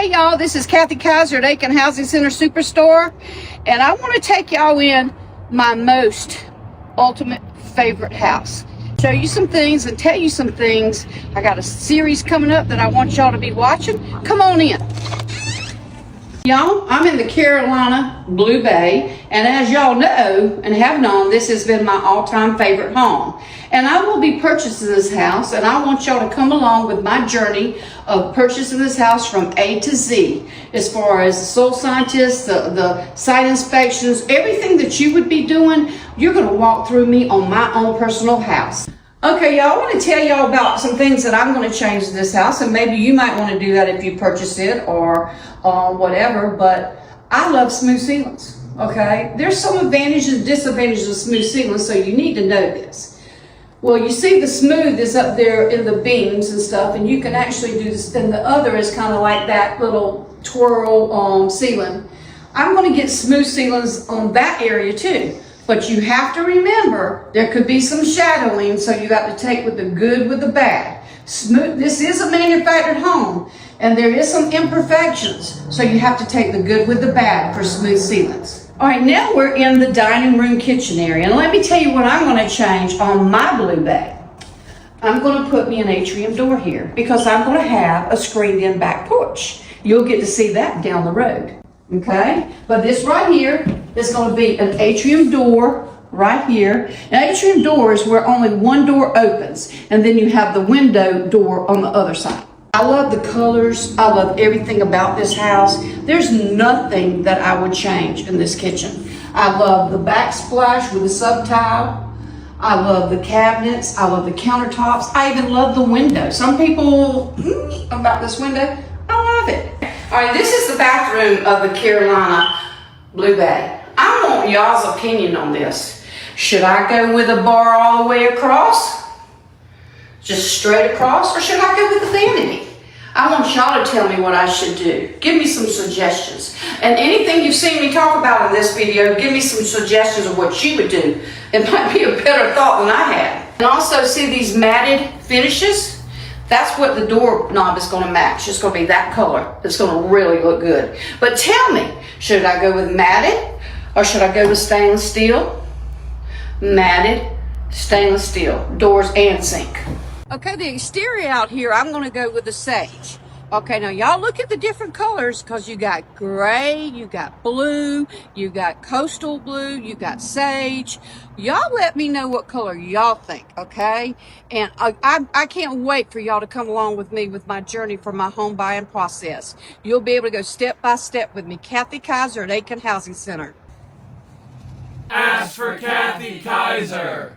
Hey y'all, this is Cathy Kaiser at Aiken Housing Center Superstore, and I want to take y'all in my most ultimate favorite house. Show you some things and tell you some things. I got a series coming up that I want y'all to be watching. Come on in. Y'all, I'm in the Carolina Bluebay, and as y'all know and have known, this has been my all-time favorite home. And I will be purchasing this house, and I want y'all to come along with my journey of purchasing this house from A to Z, as far as the soil scientists, the site inspections, everything that you would be doing. You're going to walk through me on my own personal house. Okay, y'all, I want to tell y'all about some things that I'm going to change in this house, and maybe you might want to do that if you purchase it or whatever, but I love smooth ceilings, okay? There's some advantages and disadvantages of smooth ceilings, so you need to know this. Well, you see the smooth is up there in the beams and stuff, and you can actually do this, and the other is kind of like that little twirl ceiling. I'm going to get smooth ceilings on that area too. But you have to remember, there could be some shadowing, so you got to take with the good with the bad. Smooth. This is a manufactured home, and there is some imperfections, so you have to take the good with the bad for smooth ceilings. All right, now we're in the dining room kitchen area, and let me tell you what I'm going to change on my Bluebay. I'm going to put me an atrium door here, because I'm going to have a screened-in back porch. You'll get to see that down the road. Okay, but this right here is going to be an atrium door right here. An atrium door is where only one door opens, and then you have the window door on the other side. I love the colors. I love everything about this house. There's nothing that I would change in this kitchen. I love the backsplash with the sub-tile. I love the cabinets. I love the countertops. I even love the window. Some people about this window. I love it. All right, this is the bathroom of the Carolina Bluebay. I want y'all's opinion on this. Should I go with a bar all the way across? Just straight across? Or should I go with the vanity? I want y'all to tell me what I should do. Give me some suggestions. And anything you've seen me talk about in this video, give me some suggestions of what you would do. It might be a better thought than I had. And also see these matted finishes? That's what the doorknob is going to match. It's going to be that color. It's going to really look good. But tell me, should I go with matted or should I go with stainless steel? Matted, stainless steel, doors and sink. Okay, the exterior out here, I'm going to go with the sage. Okay, now y'all look at the different colors, because you got gray, you got blue, you got coastal blue, you got sage. Y'all let me know what color y'all think, okay? And I can't wait for y'all to come along with me with my journey for my home buying process. You'll be able to go step by step with me. Cathy Kaiser at Aiken Housing Center. Ask for Cathy Kaiser.